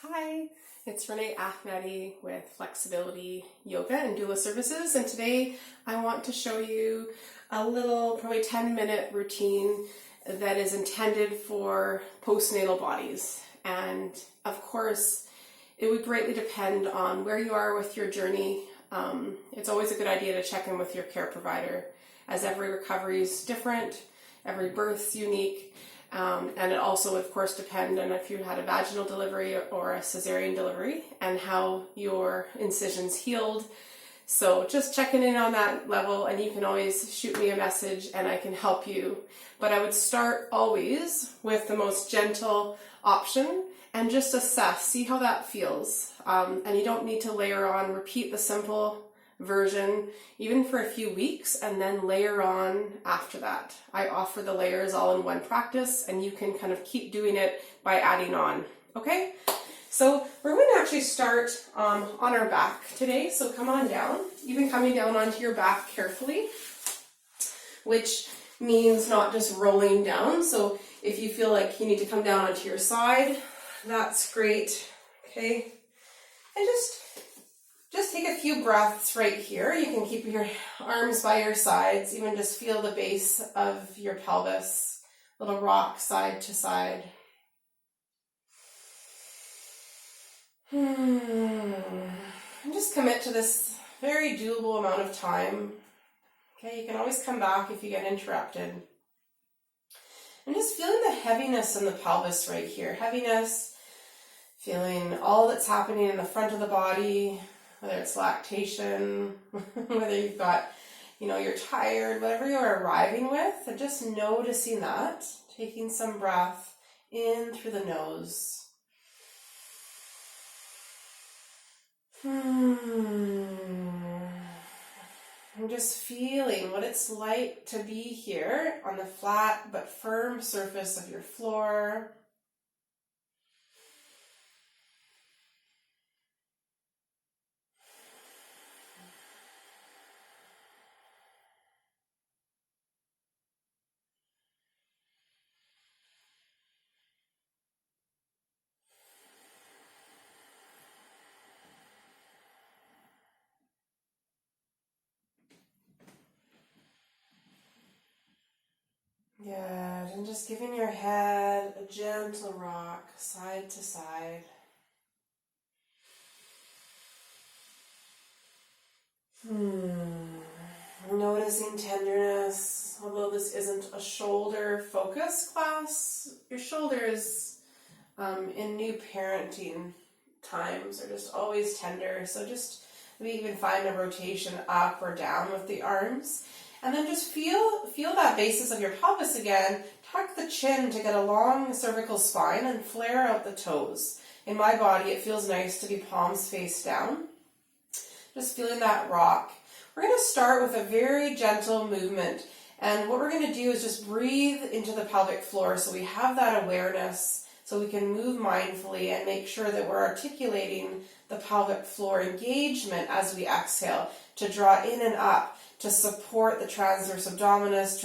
Hi, it's Renee Ahmadi with Flexibility Yoga and Doula Services, and today I want to show you a little, probably 10-minute routine that is intended for postnatal bodies. And of course, it would greatly depend on where you are with your journey. It's always a good idea to check in with your care provider, as every recovery is different, every birth's unique. And it also, of course, depends on if you had a vaginal delivery or a cesarean delivery and how your incisions healed. So just checking in on that level, and you can always shoot me a message and I can help you. But I would start always with the most gentle option and just assess, see how that feels. And you don't need to layer on, repeat the simple version even for a few weeks and then layer on after that. I offer the layers all in one practice, and you can kind of keep doing it by adding on. Okay, so we're going to actually start on our back today. So come on down, even coming down onto your back carefully, which means not just rolling down. So if you feel like you need to come down onto your side, that's great. Okay, and just take a few breaths right here. You can keep your arms by your sides, even just feel the base of your pelvis, little rock side to side. And just commit to this very doable amount of time. Okay, you can always come back if you get interrupted. And just feeling the heaviness in the pelvis right here. Heaviness, feeling all that's happening in the front of the body, whether it's lactation, whether you've got, you're tired, whatever you're arriving with, and just noticing that, taking some breath in through the nose. And just feeling what it's like to be here on the flat but firm surface of your floor. Good, and just giving your head a gentle rock side to side. Noticing tenderness, although this isn't a shoulder focus class, your shoulders in new parenting times are just always tender. So just maybe even find a rotation up or down with the arms. And then just feel that basis of your pelvis again. Tuck the chin to get a long cervical spine and flare out the toes. In my body, it feels nice to be palms face down. Just feeling that rock. We're going to start with a very gentle movement. And what we're going to do is just breathe into the pelvic floor so we have that awareness, so we can move mindfully and make sure that we're articulating the pelvic floor engagement as we exhale to draw in and up, to support the transverse abdominis,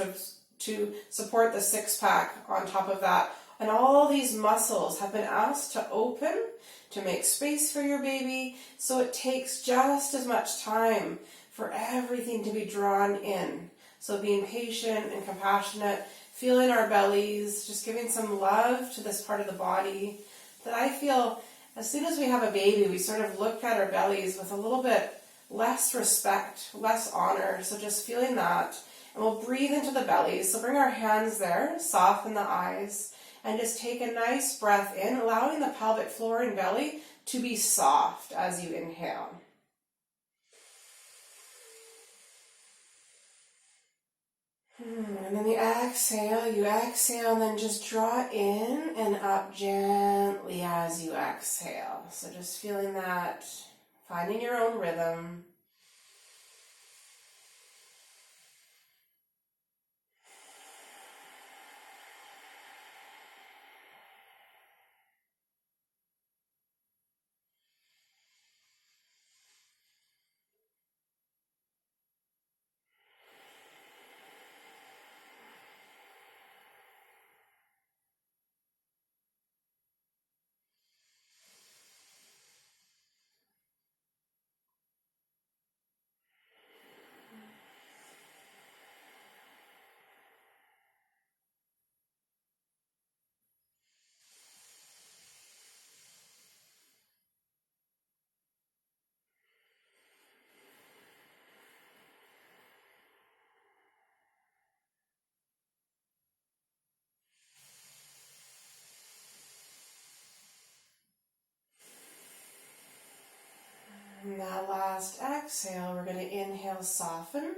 to support the six-pack on top of that. And all these muscles have been asked to open, to make space for your baby, so it takes just as much time for everything to be drawn in. So being patient and compassionate, feeling our bellies, just giving some love to this part of the body that I feel as soon as we have a baby, we sort of look at our bellies with a little bit less respect, less honor. So just feeling that. And we'll breathe into the belly. So bring our hands there, soften the eyes, and just take a nice breath in, allowing the pelvic floor and belly to be soft as you inhale. And then you exhale, and then just draw in and up gently as you exhale. So just feeling that, finding your own rhythm. And that last exhale, we're going to inhale, soften.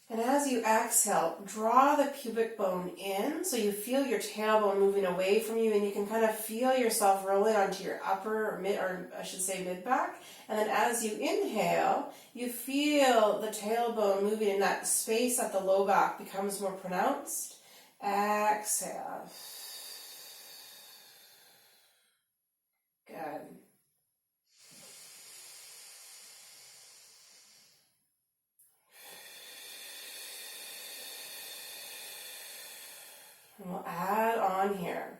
And as you exhale, draw the pubic bone in so you feel your tailbone moving away from you, and you can kind of feel yourself rolling onto your upper or mid, or I should say mid back. And then as you inhale, you feel the tailbone moving, and that space at the low back becomes more pronounced. Exhale. Good. And we'll add on here.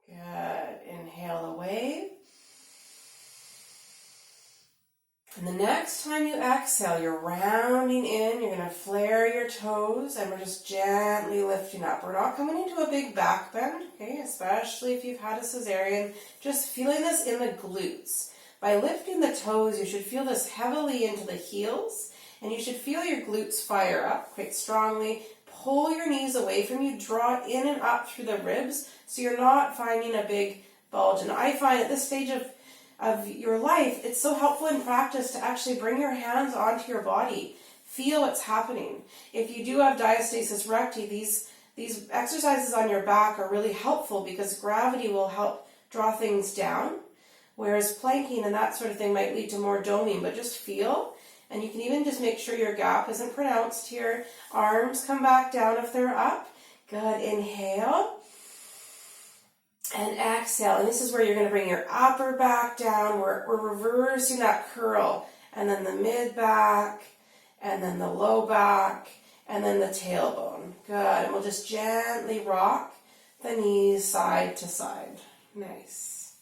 Good. Inhale away. And the next time you exhale, you're rounding in, you're going to flare your toes, and we're just gently lifting up. We're not coming into a big back bend, okay, especially if you've had a cesarean. Just feeling this in the glutes. By lifting the toes, you should feel this heavily into the heels, and you should feel your glutes fire up quite strongly. Pull your knees away from you, draw in and up through the ribs, so you're not finding a big bulge. And I find at this stage of your life, it's so helpful in practice to actually bring your hands onto your body. Feel what's happening. If you do have diastasis recti, these exercises on your back are really helpful because gravity will help draw things down, whereas planking and that sort of thing might lead to more doming, but just feel. And you can even just make sure your gap isn't pronounced here. Arms come back down if they're up. Good. Inhale. And exhale, and this is where you're going to bring your upper back down. We're reversing that curl, and then the mid back, and then the low back, and then the tailbone. Good, and we'll just gently rock the knees side to side. Nice.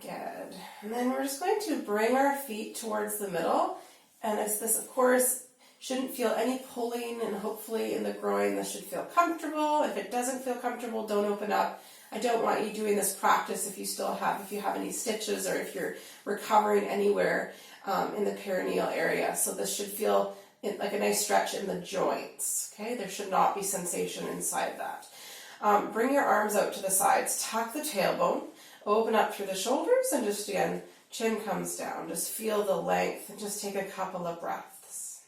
Good. And then we're just going to bring our feet towards the middle. And it's this, of course, shouldn't feel any pulling, and hopefully in the groin this should feel comfortable. If it doesn't feel comfortable, don't open up. I don't want you doing this practice if you have any stitches, or if you're recovering anywhere in the perineal area. So this should feel like a nice stretch in the joints. Okay, there should not be sensation inside that. Bring your arms out to the sides, tuck the tailbone, open up through the shoulders, and just again, chin comes down. Just feel the length and just take a couple of breaths.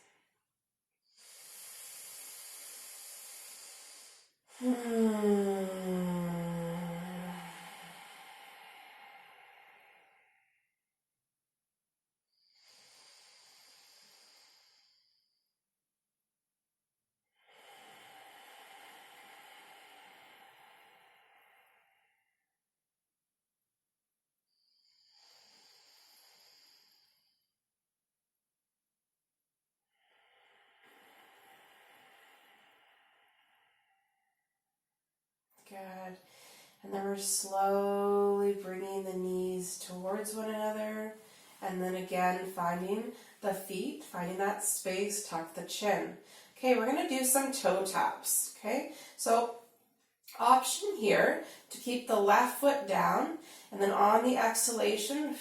Good. And then we're slowly bringing the knees towards one another. And then again, finding the feet, finding that space, tuck the chin. Okay, we're going to do some toe taps. Okay, so option here to keep the left foot down. And then on the exhalation,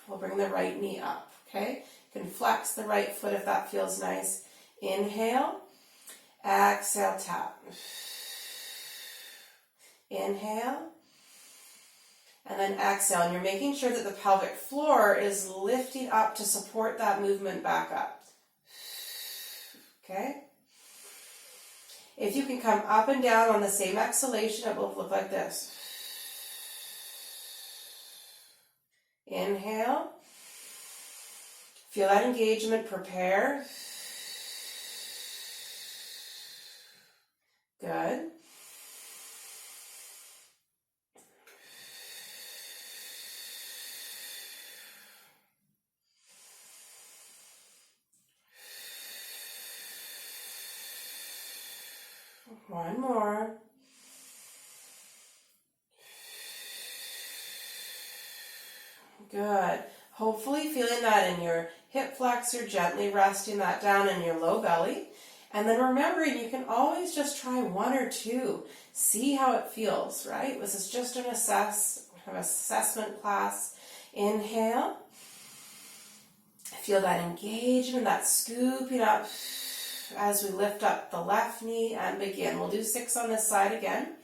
we'll bring the right knee up. Okay, you can flex the right foot if that feels nice. Inhale, exhale, tap. Inhale, and then exhale. And you're making sure that the pelvic floor is lifting up to support that movement back up. Okay? If you can come up and down on the same exhalation, it will look like this. Inhale. Feel that engagement, prepare. Good. One more. Good. Hopefully feeling that in your hip flexor, gently resting that down in your low belly. And then remembering you can always just try one or two. See how it feels, right? This is just an assessment class. Inhale. Feel that engagement, that scooping up as we lift up the left knee and begin. We'll do 6 on this side again.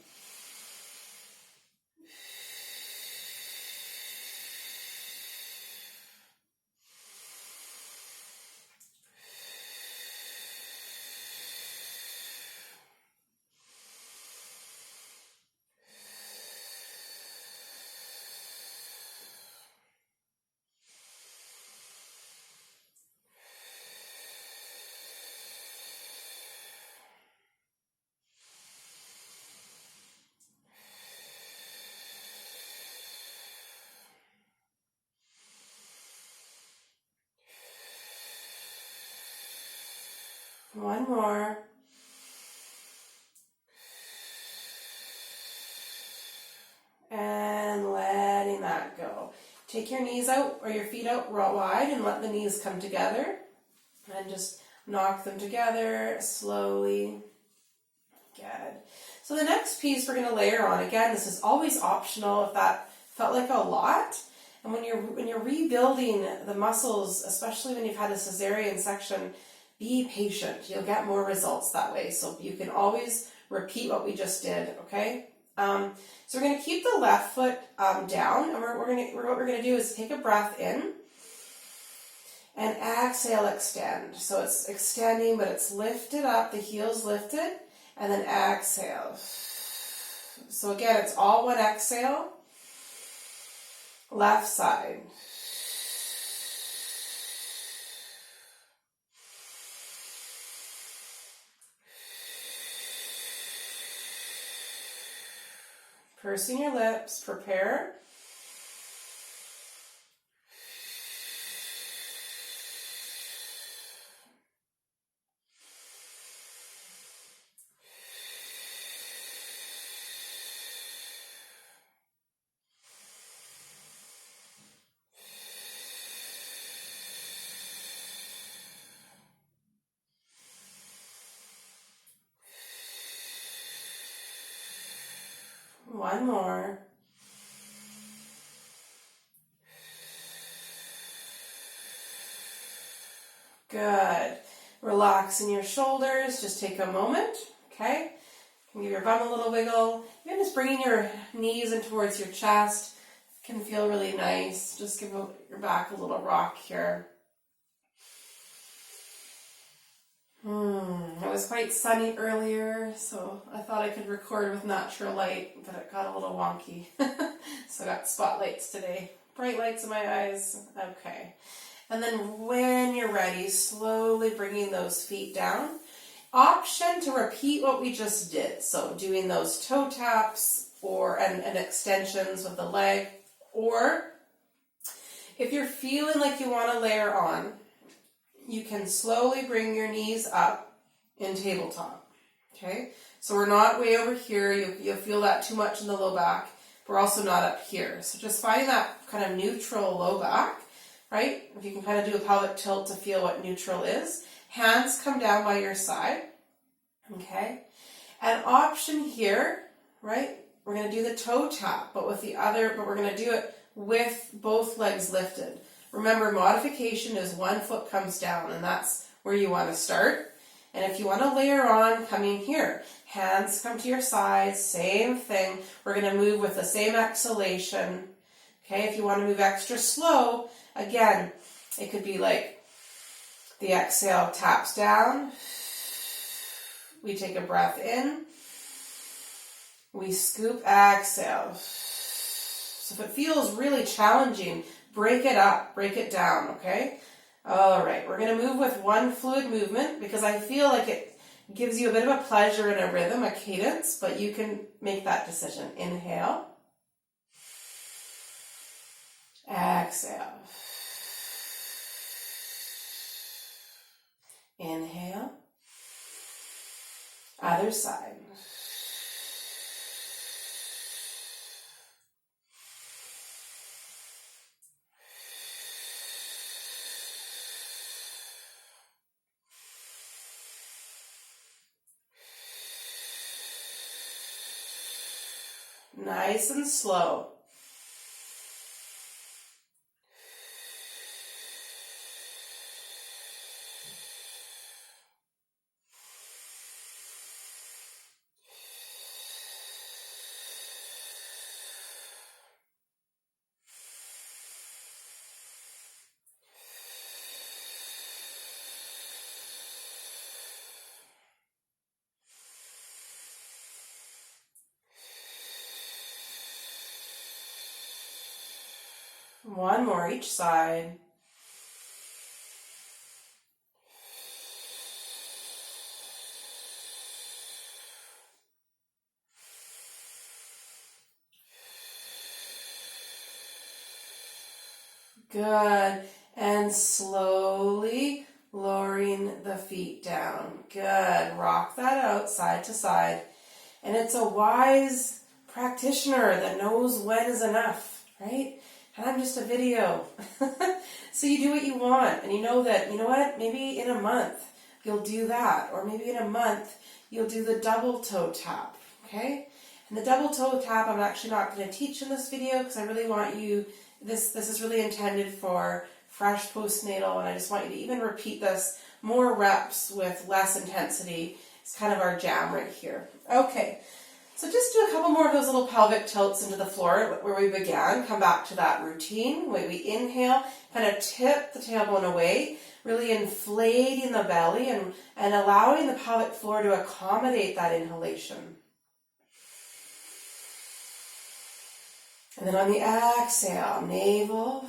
One more. And letting that go. Take your knees out or your feet out real wide and let the knees come together. And just knock them together slowly. Good. So the next piece we're going to layer on, again, this is always optional if that felt like a lot. And when you're rebuilding the muscles, especially when you've had a cesarean section, be patient. You'll get more results that way. So you can always repeat what we just did, okay? So we're going to keep the left foot down, and what we're going to do is take a breath in and exhale, extend. So it's extending, but it's lifted up, the heel's lifted, and then exhale. So again, it's all one exhale. Left side. Pursing your lips, prepare. One more. Good. Relax in your shoulders. Just take a moment, okay? You can give your bum a little wiggle. Even just bringing your knees in towards your chest can feel really nice. Just give your back a little rock here. It was quite sunny earlier, so I thought I could record with natural light, but it got a little wonky. So I got spotlights today. Bright lights in my eyes. Okay. And then when you're ready, slowly bringing those feet down. Option to repeat what we just did. So doing those toe taps and extensions with the leg. Or if you're feeling like you want to layer on, you can slowly bring your knees up in tabletop. Okay? So we're not way over here. You'll feel that too much in the low back. We're also not up here. So just finding that kind of neutral low back. Right? If you can kind of do a pelvic tilt to feel what neutral is. Hands come down by your side. Okay? An option here, right? We're going to do the toe tap, but we're going to do it with both legs lifted. Remember, modification is one foot comes down, and that's where you want to start. And if you want to layer on, coming here. Hands come to your sides, same thing. We're going to move with the same exhalation. Okay, if you want to move extra slow, again, it could be like the exhale taps down. We take a breath in. We scoop, exhale. So if it feels really challenging, break it up, break it down, okay? All right, we're going to move with one fluid movement because I feel like it gives you a bit of a pleasure and a rhythm, a cadence, but you can make that decision. Inhale. Exhale. Inhale. Other side. Nice and slow. One more each side. Good. And slowly lowering the feet down. Good. Rock that out side to side. And it's a wise practitioner that knows when is enough, right? And I'm just a video. So you do what you want. And you know that, you know what, maybe in a month you'll do that. Or maybe in a month you'll do the double toe tap, okay? And the double toe tap I'm actually not going to teach in this video because I really want you, this is really intended for fresh postnatal, and I just want you to even repeat this more reps with less intensity. It's kind of our jam right here. Okay, so just do a couple more of those little pelvic tilts into the floor where we began. Come back to that routine. When we inhale, kind of tip the tailbone away, really inflating the belly and allowing the pelvic floor to accommodate that inhalation. And then on the exhale, navel,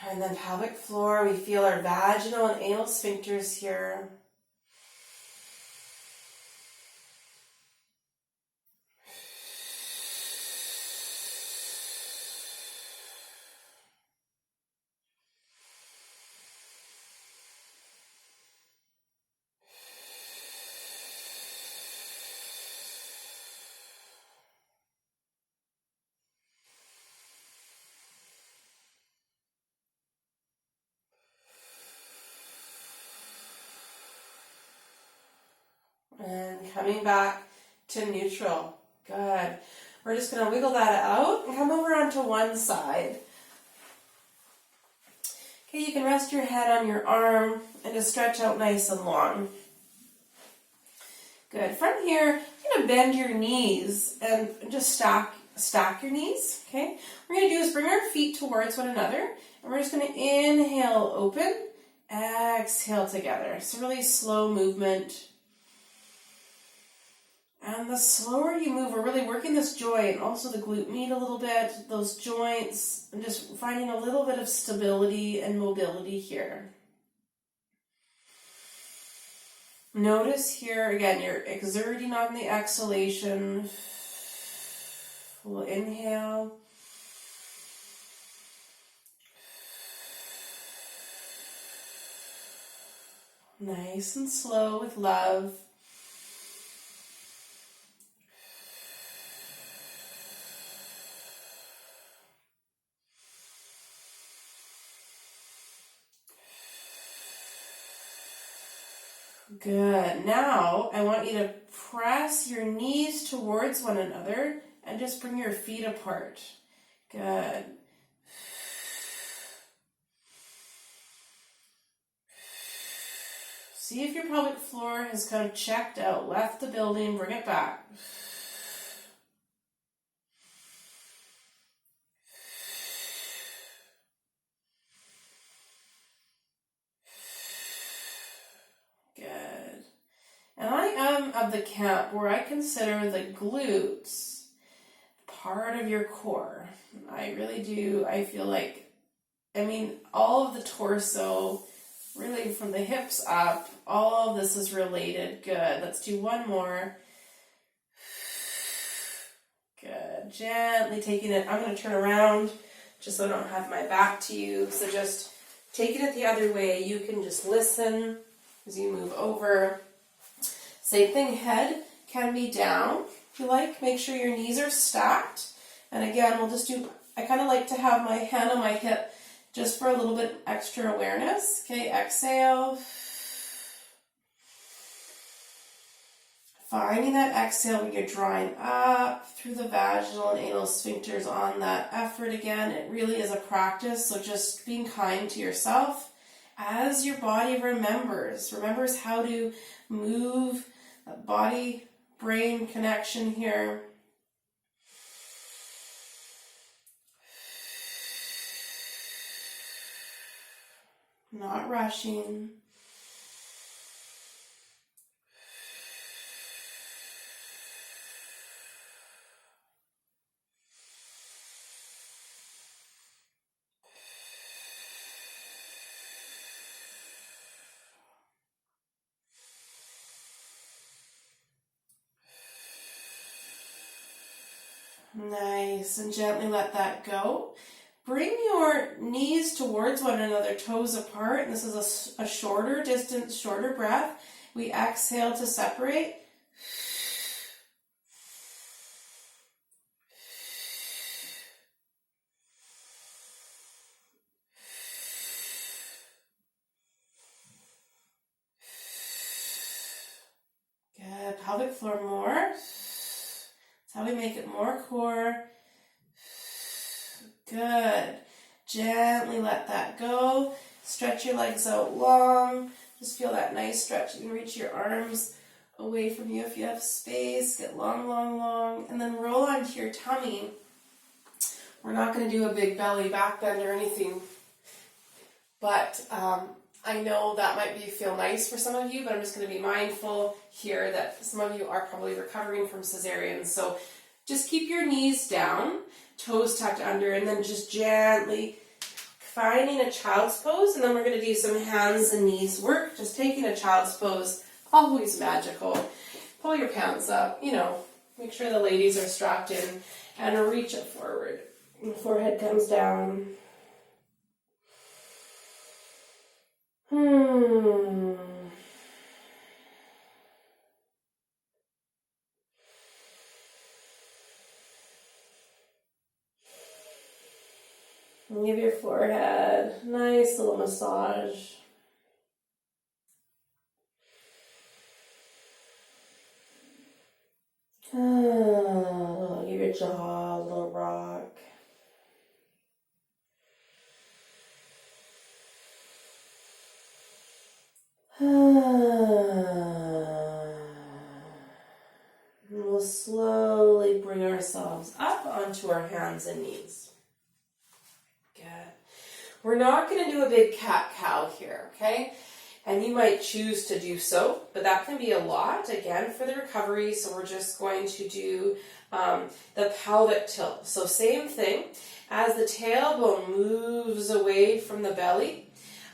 and then pelvic floor. We feel our vaginal and anal sphincters here. And coming back to neutral. Good. We're just going to wiggle that out and come over onto one side. Okay, you can rest your head on your arm and just stretch out nice and long. Good. From here, you're going to bend your knees and just stack your knees. Okay. What we're going to do is bring our feet towards one another, and we're just going to inhale, open, exhale together. It's a really slow movement. And the slower you move, we're really working this joint, also the glute med a little bit, those joints, and just finding a little bit of stability and mobility here. Notice here, again, you're exerting on the exhalation. We'll inhale. Nice and slow with love. Good. Now, I want you to press your knees towards one another and just bring your feet apart. Good. See if your pelvic floor has kind of checked out, left the building, bring it back. And I am of the camp where I consider the glutes part of your core. I really do. I feel like, all of the torso, really from the hips up, all of this is related. Good. Let's do one more. Good. Gently taking it. I'm going to turn around just so I don't have my back to you. So just taking it the other way. You can just listen as you move over. Same thing, head can be down if you like. Make sure your knees are stacked. And again, we'll just do, I kind of like to have my hand on my hip just for a little bit extra awareness. Okay, exhale. Finding that exhale when you're drawing up through the vaginal and anal sphincters on that effort again. It really is a practice, so just being kind to yourself as your body remembers how to move, that body-brain connection here. Not rushing. Nice, and gently let that go. Bring your knees towards one another, toes apart, and this is a shorter distance, shorter breath. We exhale to separate. Good, pelvic floor more. That's how we make it more core. Good. Gently let that go. Stretch your legs out long. Just feel that nice stretch. You can reach your arms away from you if you have space. Get long, long, long. And then roll onto your tummy. We're not going to do a big belly back bend or anything. But I know that might feel nice for some of you, but I'm just going to be mindful here that some of you are probably recovering from cesareans. So just keep your knees down, toes tucked under, and then just gently finding a child's pose. And then we're going to do some hands and knees work. Just taking a child's pose, always magical. Pull your pants up, make sure the ladies are strapped in, and reach it forward. The forehead comes down. And give your forehead a nice little massage. Give your jaw a little rock. We'll slowly bring ourselves up onto our hands and knees. Good. We're not going to do a big cat-cow here, okay? And you might choose to do so, but that can be a lot, again, for the recovery. So we're just going to do the pelvic tilt. So same thing, as the tailbone moves away from the belly,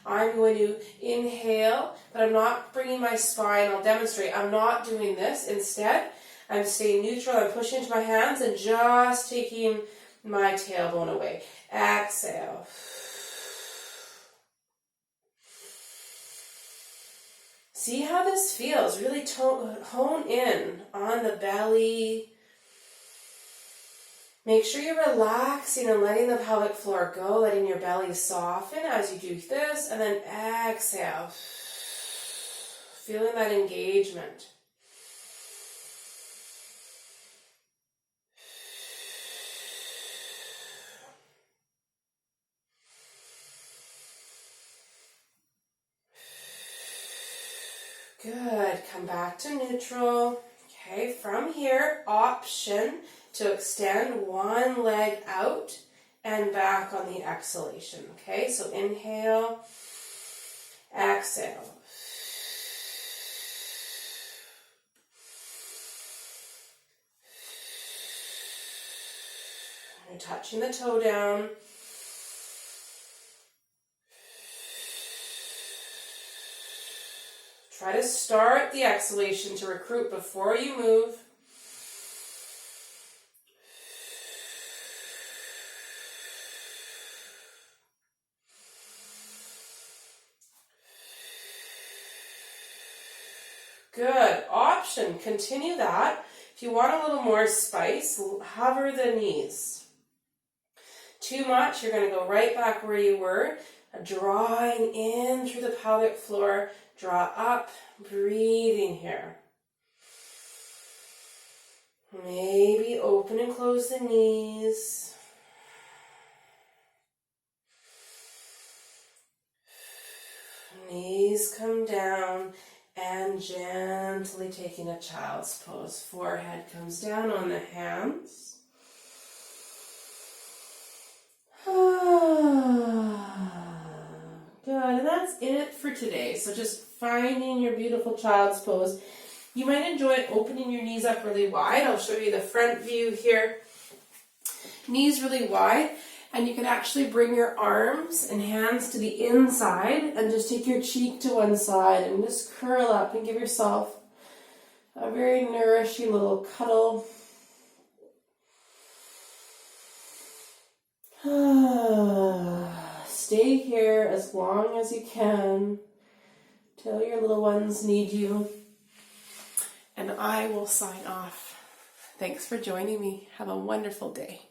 I'm going to inhale, but I'm not bringing my spine. I'll demonstrate. I'm not doing this. Instead, I'm staying neutral. I'm pushing into my hands and just taking my tailbone away. Exhale. See how this feels. Really hone in on the belly. Make sure you're relaxing and letting the pelvic floor go, letting your belly soften as you do this, and then exhale. Feeling that engagement. Good. Come back to neutral. Okay, from here, option to extend one leg out and back on the exhalation. Okay, so inhale, exhale. You're touching the toe down. Try to start the exhalation to recruit before you move. Good. Option. Continue that. If you want a little more spice, hover the knees. Too much, you're going to go right back where you were. Drawing in through the pelvic floor. Draw up. Breathing here. Maybe open and close the knees. Knees come down and gently taking a child's pose. Forehead comes down on the hands. Good, and that's it for today. So just finding your beautiful child's pose. You might enjoy opening your knees up really wide. I'll show you the front view here. Knees really wide, and you can actually bring your arms and hands to the inside and just take your cheek to one side and just curl up and give yourself a very nourishing little cuddle. Stay here as long as you can till your little ones need you. And I will sign off. Thanks for joining me. Have a wonderful day.